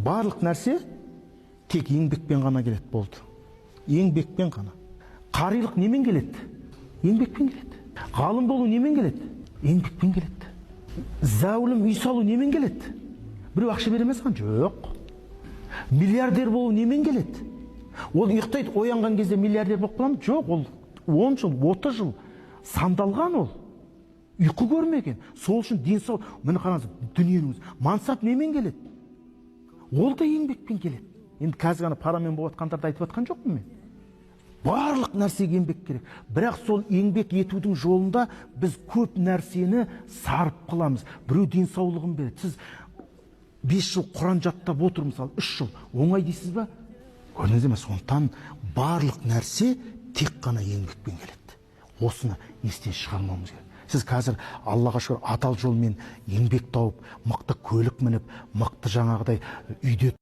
Барлық нәрсе тек еңбекпен ғана келеді, болды. Еңбекпен ғана. Қарилық немен келеді? Еңбекпен келеді. Ғалым болу немен келеді? Еңбекпен келеді. Зәулім үй салу немен келеді? Біреу ақша бере ме саған? Жоқ. Миллиардер болу немен келеді? Ол ұйықтайды, оянған кезде миллиардер болып қаламын? Жоқ, ол 10 жыл, 30 жыл сандалған ол. Ұйқы көрмеген. Сол үшін денсаулық, міне қараңыз, дүниенің мансап немен келеді? Ол да еңбекпен келеді. Енді қазір ғана парамен болып жатқандарды айтып жатқан жоқпын мен. Барлық нәрсеге еңбек керек. Бірақ сол еңбек етудің жолында біз көп нәрсені сарып қыламыз. Біреу денсаулығын береді. Сіз 5 жыл Құран жаттап отыр, мысалы, 3 жыл. Оңай дейсіз ба? Көрдіңіз бе? Сондықтан барлық нәрсе тек қана еңбекпен келеді. Осыны естен шығармауымыз керек. Сіз қазір Аллаға шүкір адал жолмен еңбек тауып, мықты көлік мініп, мықты жаңағыдай үйде